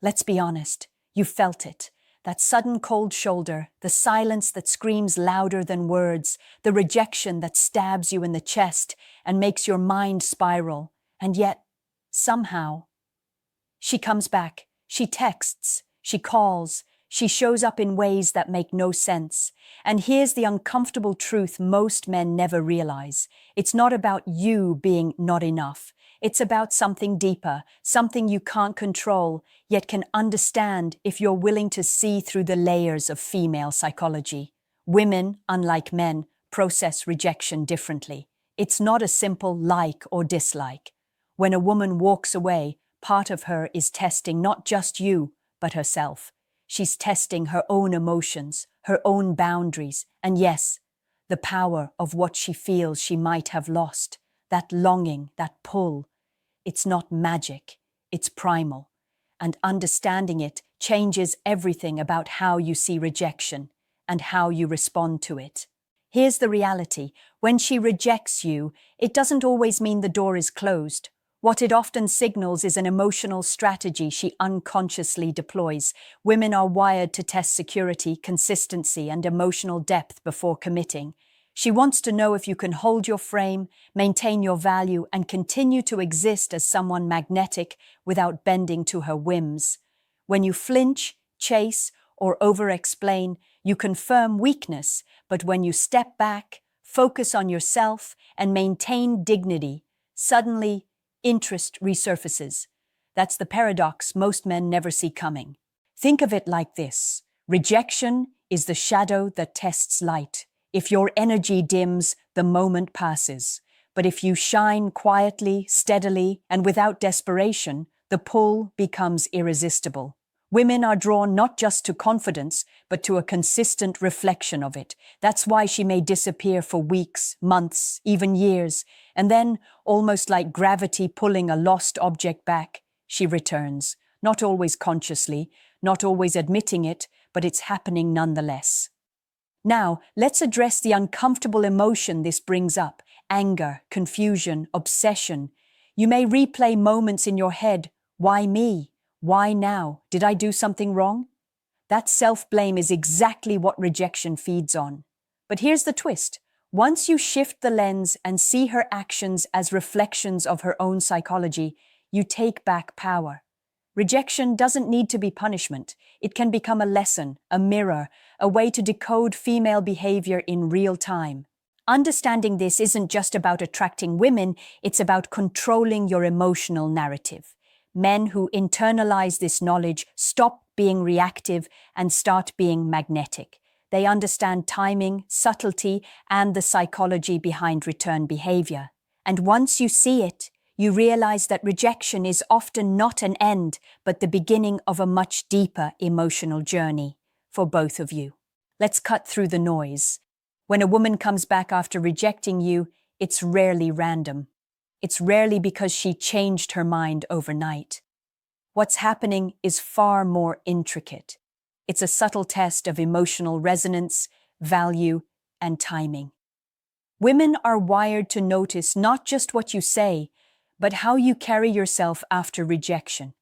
Let's be honest, you felt it. That sudden cold shoulder, the silence that screams louder than words, the rejection that stabs you in the chest and makes your mind spiral. And yet, somehow, she comes back, she texts, she calls, she shows up in ways that make no sense. And here's the uncomfortable truth most men never realize. It's not about you being not enough. It's about something deeper, something you can't control, yet can understand if you're willing to see through the layers of female psychology. Women, unlike men, process rejection differently. It's not a simple like or dislike. When a woman walks away, part of her is testing not just you, but herself. She's testing her own emotions, her own boundaries, and yes, the power of what she feels she might have lost. That longing, that pull. It's not magic, it's primal. And understanding it changes everything about how you see rejection and how you respond to it. Here's the reality. When she rejects you, it doesn't always mean the door is closed. What it often signals is an emotional strategy she unconsciously deploys. Women are wired to test security, consistency, and emotional depth before committing. She wants to know if you can hold your frame, maintain your value, and continue to exist as someone magnetic without bending to her whims. When you flinch, chase, or over-explain, you confirm weakness, but when you step back, focus on yourself, and maintain dignity, suddenly, interest resurfaces. That's the paradox most men never see coming. Think of it like this. Rejection is the shadow that tests light. If your energy dims, the moment passes. But if you shine quietly, steadily, and without desperation, the pull becomes irresistible. Women are drawn not just to confidence, but to a consistent reflection of it. That's why she may disappear for weeks, months, even years, and then, almost like gravity pulling a lost object back, she returns. Not always consciously, not always admitting it, but it's happening nonetheless. Now, let's address the uncomfortable emotion this brings up: anger, confusion, obsession. You may replay moments in your head. Why me? Why now? Did I do something wrong? That self-blame is exactly what rejection feeds on. But here's the twist. Once you shift the lens and see her actions as reflections of her own psychology, you take back power. Rejection doesn't need to be punishment. It can become a lesson, a mirror, a way to decode female behavior in real time. Understanding this isn't just about attracting women, it's about controlling your emotional narrative. Men who internalize this knowledge stop being reactive and start being magnetic. They understand timing, subtlety, and the psychology behind return behavior. And once you see it, you realize that rejection is often not an end, but the beginning of a much deeper emotional journey for both of you. Let's cut through the noise. When a woman comes back after rejecting you, it's rarely random. It's rarely because she changed her mind overnight. What's happening is far more intricate. It's a subtle test of emotional resonance, value, and timing. Women are wired to notice not just what you say, but how you carry yourself after rejection.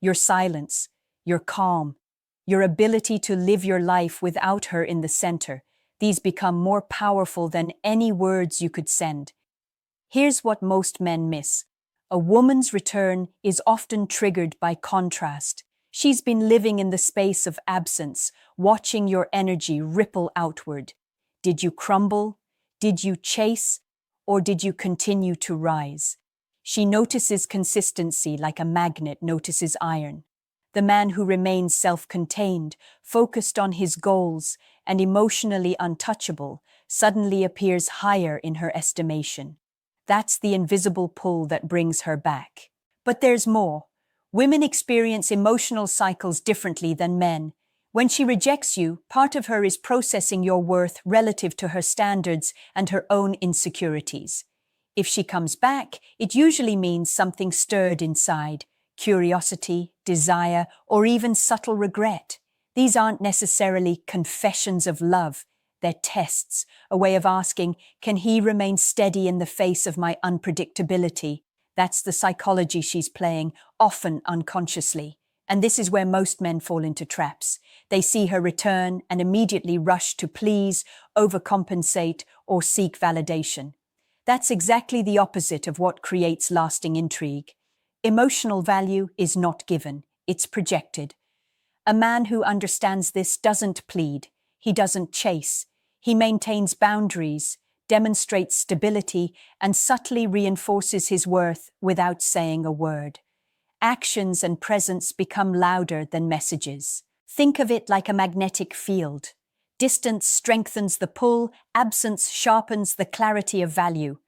Your silence, your calm, your ability to live your life without her in the center. These become more powerful than any words you could send. Here's what most men miss. A woman's return is often triggered by contrast. She's been living in the space of absence, watching your energy ripple outward. Did you crumble? Did you chase? Or did you continue to rise? She notices consistency like a magnet notices iron. The man who remains self-contained, focused on his goals, and emotionally untouchable, suddenly appears higher in her estimation. That's the invisible pull that brings her back. But there's more. Women experience emotional cycles differently than men. When she rejects you, part of her is processing your worth relative to her standards and her own insecurities. If she comes back, it usually means something stirred inside: curiosity, desire, or even subtle regret. These aren't necessarily confessions of love. They're tests, a way of asking, can he remain steady in the face of my unpredictability? That's the psychology she's playing, often unconsciously. And this is where most men fall into traps. They see her return and immediately rush to please, overcompensate, or seek validation. That's exactly the opposite of what creates lasting intrigue. Emotional value is not given, it's projected. A man who understands this doesn't plead, he doesn't chase, he maintains boundaries, demonstrates stability, and subtly reinforces his worth without saying a word. Actions and presence become louder than messages. Think of it like a magnetic field. Distance strengthens the pull, absence sharpens the clarity of value.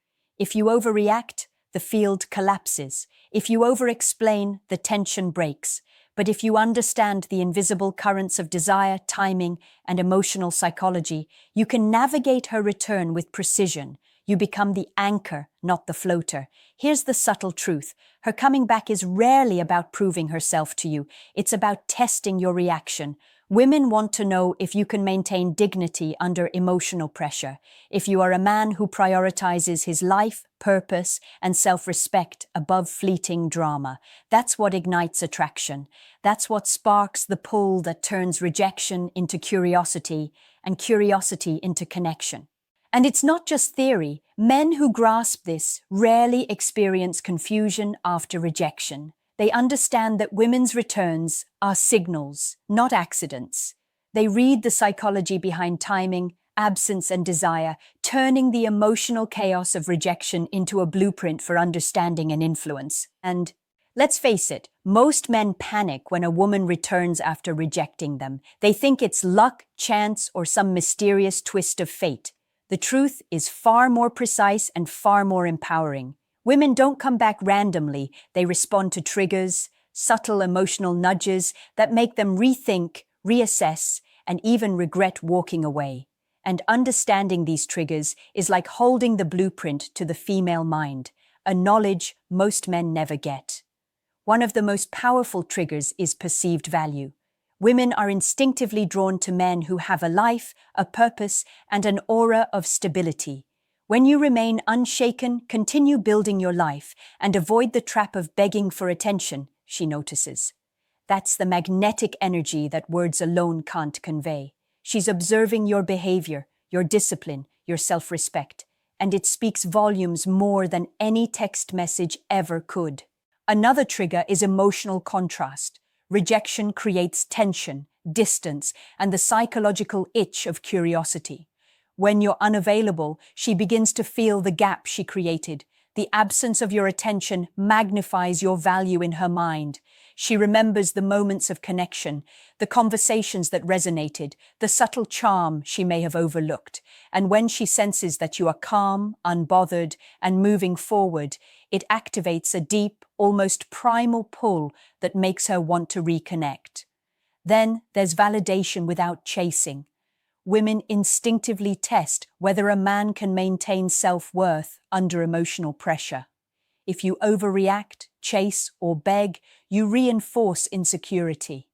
If you overreact, the field collapses. If you over-explain, the tension breaks. But if you understand the invisible currents of desire, timing, and emotional psychology, you can navigate her return with precision. You become the anchor, not the floater. Here's the subtle truth. Her coming back is rarely about proving herself to you. It's about testing your reaction. Women want to know if you can maintain dignity under emotional pressure, if you are a man who prioritizes his life, purpose, and self-respect above fleeting drama. That's what ignites attraction. That's what sparks the pull that turns rejection into curiosity and curiosity into connection. And it's not just theory. Men who grasp this rarely experience confusion after rejection. They understand that women's returns are signals, not accidents. They read the psychology behind timing, absence, and desire, turning the emotional chaos of rejection into a blueprint for understanding and influence. And let's face it, most men panic when a woman returns after rejecting them. They think it's luck, chance, or some mysterious twist of fate. The truth is far more precise and far more empowering. Women don't come back randomly. They respond to triggers, subtle emotional nudges that make them rethink, reassess, and even regret walking away. And understanding these triggers is like holding the blueprint to the female mind, a knowledge most men never get. One of the most powerful triggers is perceived value. Women are instinctively drawn to men who have a life, a purpose, and an aura of stability. When you remain unshaken, continue building your life and avoid the trap of begging for attention, she notices. That's the magnetic energy that words alone can't convey. She's observing your behavior, your discipline, your self-respect, and it speaks volumes more than any text message ever could. Another trigger is emotional contrast. Rejection creates tension, distance, and the psychological itch of curiosity. When you're unavailable, she begins to feel the gap she created. The absence of your attention magnifies your value in her mind. She remembers the moments of connection, the conversations that resonated, the subtle charm she may have overlooked. And when she senses that you are calm, unbothered, and moving forward, it activates a deep, almost primal pull that makes her want to reconnect. Then there's validation without chasing. Women instinctively test whether a man can maintain self-worth under emotional pressure. If you overreact, chase, or beg, you reinforce insecurity.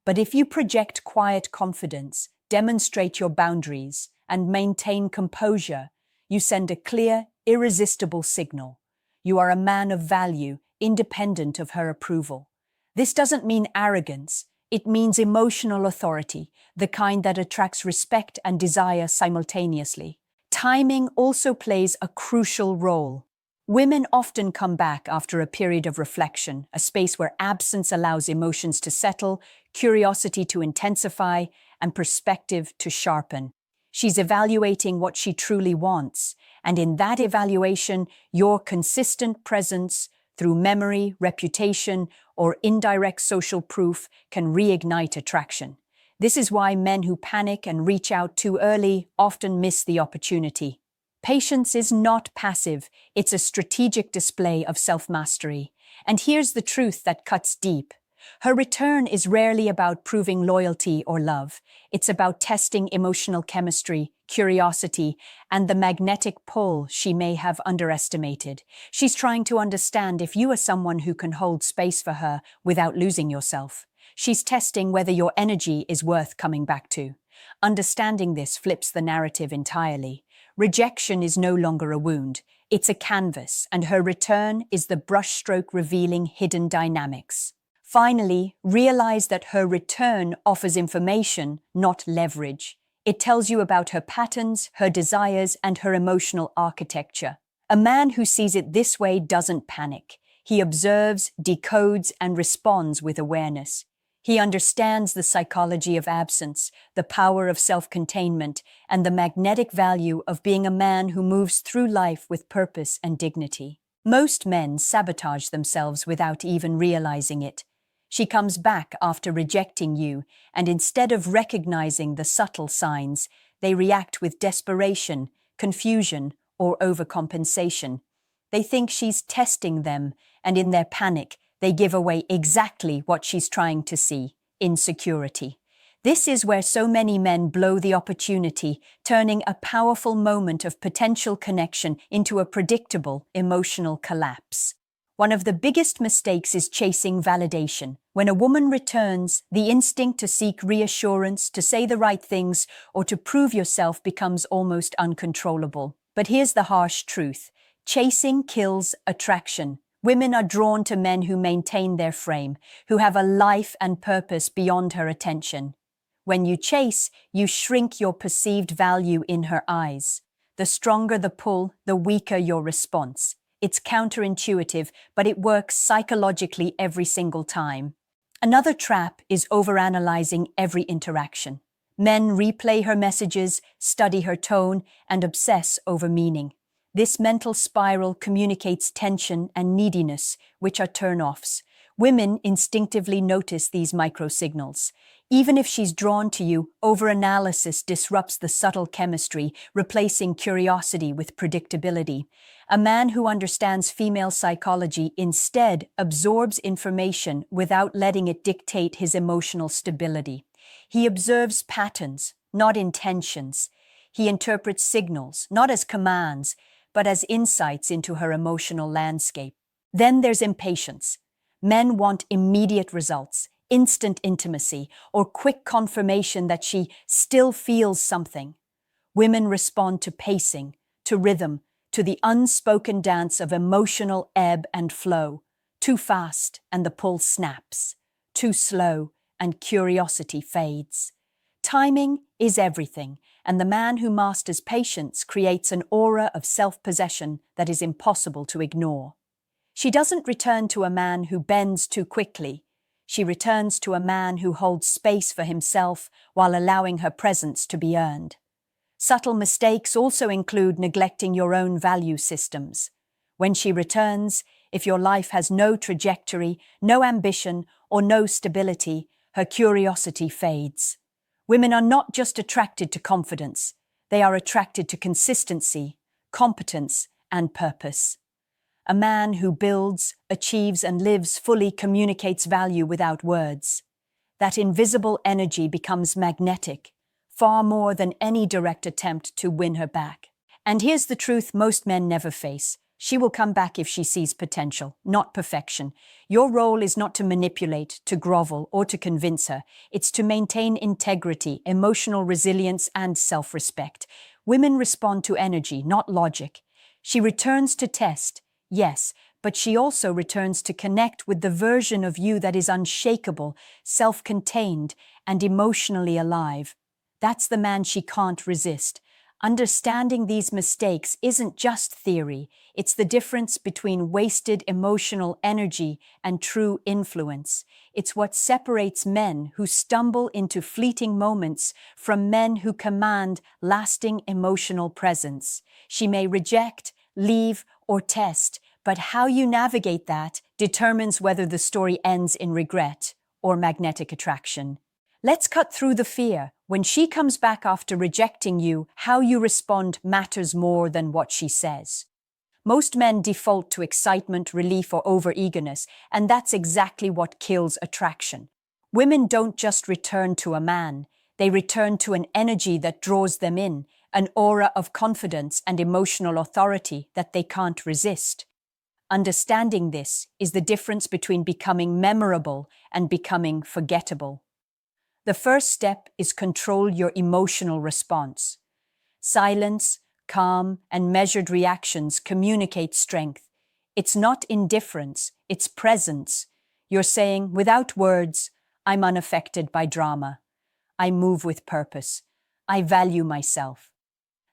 But if you project quiet confidence, demonstrate your boundaries, and maintain composure, you send a clear, irresistible signal. You are a man of value, independent of her approval. This doesn't mean arrogance. It means emotional authority, the kind that attracts respect and desire simultaneously. Timing also plays a crucial role. Women often come back after a period of reflection, a space where absence allows emotions to settle, curiosity to intensify, and perspective to sharpen. She's evaluating what she truly wants, and in that evaluation, your consistent presence, through memory, reputation, or indirect social proof, can reignite attraction. This is why men who panic and reach out too early often miss the opportunity. Patience is not passive, it's a strategic display of self-mastery. And here's the truth that cuts deep. Her return is rarely about proving loyalty or love. It's about testing emotional chemistry, curiosity, and the magnetic pull she may have underestimated. She's trying to understand if you are someone who can hold space for her without losing yourself. She's testing whether your energy is worth coming back to. Understanding this flips the narrative entirely. Rejection is no longer a wound. It's a canvas, and her return is the brushstroke revealing hidden dynamics. Finally, realize that her return offers information, not leverage. It tells you about her patterns, her desires, and her emotional architecture. A man who sees it this way doesn't panic. He observes, decodes, and responds with awareness. He understands the psychology of absence, the power of self-containment, and the magnetic value of being a man who moves through life with purpose and dignity. Most men sabotage themselves without even realizing it. She comes back after rejecting you, and instead of recognizing the subtle signs, they react with desperation, confusion, or overcompensation. They think she's testing them, and in their panic, they give away exactly what she's trying to see: insecurity. This is where so many men blow the opportunity, turning a powerful moment of potential connection into a predictable emotional collapse. One of the biggest mistakes is chasing validation. When a woman returns, the instinct to seek reassurance, to say the right things, or to prove yourself becomes almost uncontrollable. But here's the harsh truth: chasing kills attraction. Women are drawn to men who maintain their frame, who have a life and purpose beyond her attention. When you chase, you shrink your perceived value in her eyes. The stronger the pull, the weaker your response. It's counterintuitive, but it works psychologically every single time. Another trap is overanalyzing every interaction. Men replay her messages, study her tone, and obsess over meaning. This mental spiral communicates tension and neediness, which are turn-offs. Women instinctively notice these microsignals. Even if she's drawn to you, overanalysis disrupts the subtle chemistry, replacing curiosity with predictability. A man who understands female psychology instead absorbs information without letting it dictate his emotional stability. He observes patterns, not intentions. He interprets signals, not as commands, but as insights into her emotional landscape. Then there's impatience. Men want immediate results, instant intimacy, or quick confirmation that she still feels something. Women respond to pacing, to rhythm, to the unspoken dance of emotional ebb and flow. Too fast, and the pull snaps. Too slow, and curiosity fades. Timing is everything, and the man who masters patience creates an aura of self-possession that is impossible to ignore. She doesn't return to a man who bends too quickly. She returns to a man who holds space for himself while allowing her presence to be earned. Subtle mistakes also include neglecting your own value systems. When she returns, if your life has no trajectory, no ambition, or no stability, her curiosity fades. Women are not just attracted to confidence, they are attracted to consistency, competence, and purpose. A man who builds, achieves, and lives fully communicates value without words. That invisible energy becomes magnetic, far more than any direct attempt to win her back. And here's the truth most men never face. She will come back if she sees potential, not perfection. Your role is not to manipulate, to grovel, or to convince her. It's to maintain integrity, emotional resilience, and self-respect. Women respond to energy, not logic. She returns to test, yes, but she also returns to connect with the version of you that is unshakable, self-contained, and emotionally alive. That's the man she can't resist. Understanding these mistakes isn't just theory, it's the difference between wasted emotional energy and true influence. It's what separates men who stumble into fleeting moments from men who command lasting emotional presence. She may reject, leave, or test, but how you navigate that determines whether the story ends in regret or magnetic attraction. Let's cut through the fear. When she comes back after rejecting you, how you respond matters more than what she says. Most men default to excitement, relief, or over-eagerness, and that's exactly what kills attraction. Women don't just return to a man, they return to an energy that draws them in, an aura of confidence and emotional authority that they can't resist. Understanding this is the difference between becoming memorable and becoming forgettable. The first step is control your emotional response. Silence, calm, and measured reactions communicate strength. It's not indifference, it's presence. You're saying, without words, I'm unaffected by drama. I move with purpose. I value myself.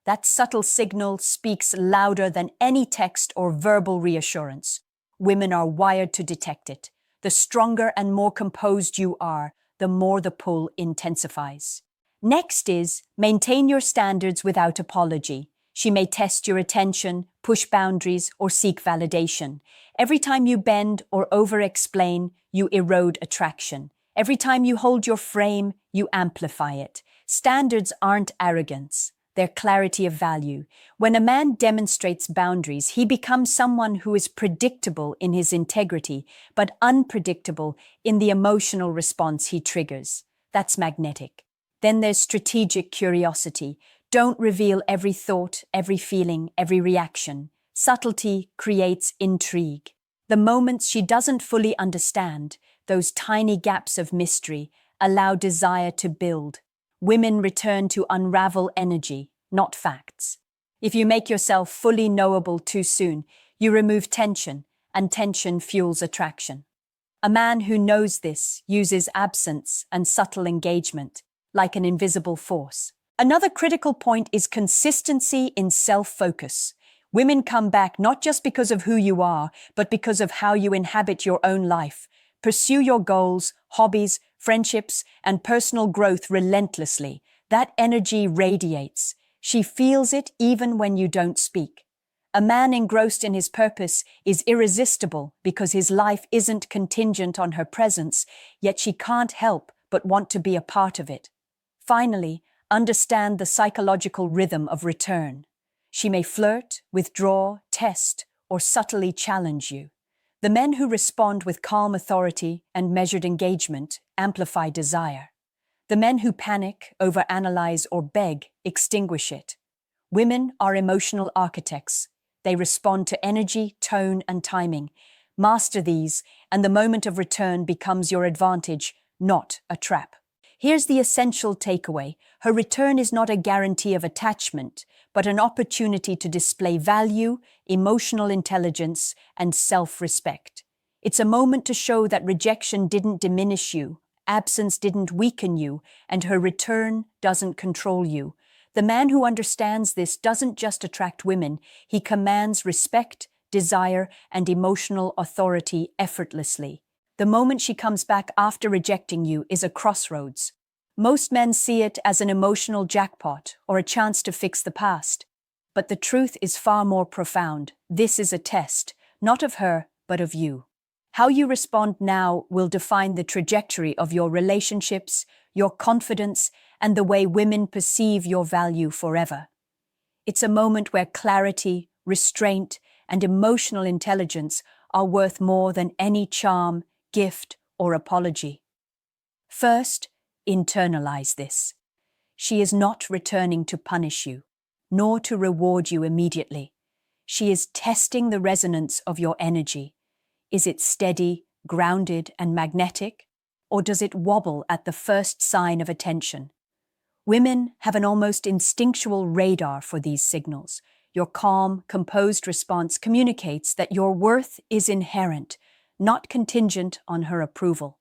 That subtle signal speaks louder than any text or verbal reassurance. Women are wired to detect it. The stronger and more composed you are, the more the pull intensifies. Next is, maintain your standards without apology. She may test your attention, push boundaries, or seek validation. Every time you bend or over-explain, you erode attraction. Every time you hold your frame, you amplify it. Standards aren't arrogance. They're clarity of value. When a man demonstrates boundaries, he becomes someone who is predictable in his integrity, but unpredictable in the emotional response he triggers. That's magnetic. Then there's strategic curiosity. Don't reveal every thought, every feeling, every reaction. Subtlety creates intrigue. The moments she doesn't fully understand, those tiny gaps of mystery, allow desire to build. Women return to unravel energy, not facts. If you make yourself fully knowable too soon, you remove tension, and tension fuels attraction. A man who knows this uses absence and subtle engagement, like an invisible force. Another critical point is consistency in self-focus. Women come back not just because of who you are, but because of how you inhabit your own life. Pursue your goals, hobbies, friendships, and personal growth relentlessly. That energy radiates. She feels it even when you don't speak. A man engrossed in his purpose is irresistible because his life isn't contingent on her presence, yet she can't help but want to be a part of it. Finally, understand the psychological rhythm of return. She may flirt, withdraw, test, or subtly challenge you. The men who respond with calm authority and measured engagement amplify desire. The men who panic, overanalyze, or beg extinguish it. Women are emotional architects. They respond to energy, tone, and timing. Master these, and the moment of return becomes your advantage, not a trap. Here's the essential takeaway. Her return is not a guarantee of attachment, but an opportunity to display value, emotional intelligence, and self-respect. It's a moment to show that rejection didn't diminish you, absence didn't weaken you, and her return doesn't control you. The man who understands this doesn't just attract women, he commands respect, desire, and emotional authority effortlessly. The moment she comes back after rejecting you is a crossroads. Most men see it as an emotional jackpot or a chance to fix the past. But the truth is far more profound. This is a test, not of her, but of you. How you respond now will define the trajectory of your relationships, your confidence, and the way women perceive your value forever. It's a moment where clarity, restraint, and emotional intelligence are worth more than any charm, gift, or apology. First, internalize this. She is not returning to punish you, nor to reward you immediately. She is testing the resonance of your energy. Is it steady, grounded, and magnetic, or does it wobble at the first sign of attention? Women have an almost instinctual radar for these signals. Your calm, composed response communicates that your worth is inherent, not contingent on her approval.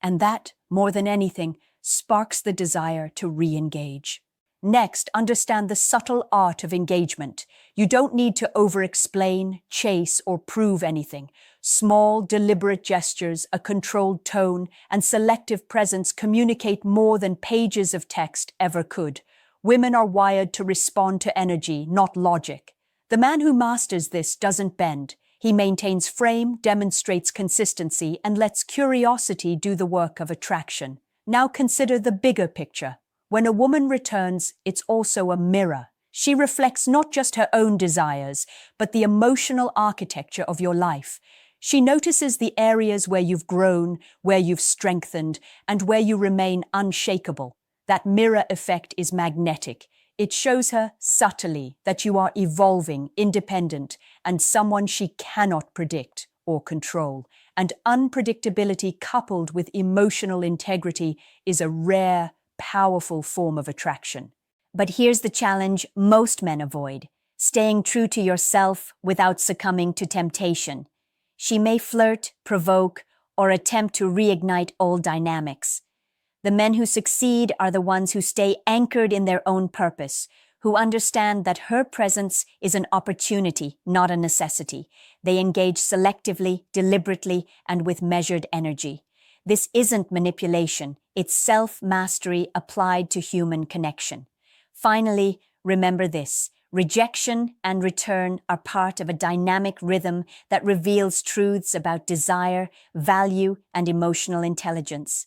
And that, more than anything, sparks the desire to re-engage. Next, understand the subtle art of engagement. You don't need to over-explain, chase, or prove anything. Small, deliberate gestures, a controlled tone, and selective presence communicate more than pages of text ever could. Women are wired to respond to energy, not logic. The man who masters this doesn't bend. He maintains frame, demonstrates consistency, and lets curiosity do the work of attraction. Now consider the bigger picture. When a woman returns, it's also a mirror. She reflects not just her own desires, but the emotional architecture of your life. She notices the areas where you've grown, where you've strengthened, and where you remain unshakable. That mirror effect is magnetic. It shows her subtly that you are evolving, independent, and someone she cannot predict or control. And unpredictability coupled with emotional integrity is a rare, powerful form of attraction. But here's the challenge most men avoid: staying true to yourself without succumbing to temptation. She may flirt, provoke, or attempt to reignite old dynamics. The men who succeed are the ones who stay anchored in their own purpose, who understand that her presence is an opportunity, not a necessity. They engage selectively, deliberately, and with measured energy. This isn't manipulation, it's self-mastery applied to human connection. Finally, remember this: rejection and return are part of a dynamic rhythm that reveals truths about desire, value, and emotional intelligence.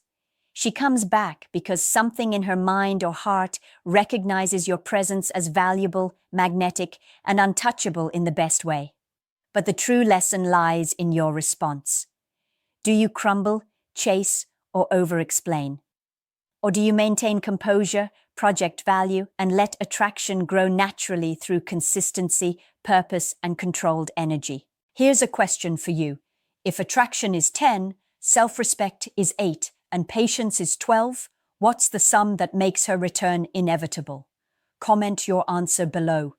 She comes back because something in her mind or heart recognizes your presence as valuable, magnetic, and untouchable in the best way. But the true lesson lies in your response. Do you crumble, chase, or over-explain? Or do you maintain composure, project value, and let attraction grow naturally through consistency, purpose, and controlled energy? Here's a question for you. If attraction is 10, self-respect is 8, and patience is 12, what's the sum that makes her return inevitable? Comment your answer below.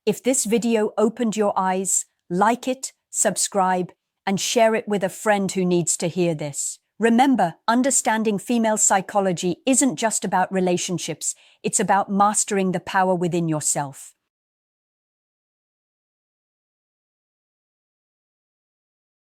If this video opened your eyes, like it, subscribe, and share it with a friend who needs to hear this. Remember, understanding female psychology isn't just about relationships, it's about mastering the power within yourself.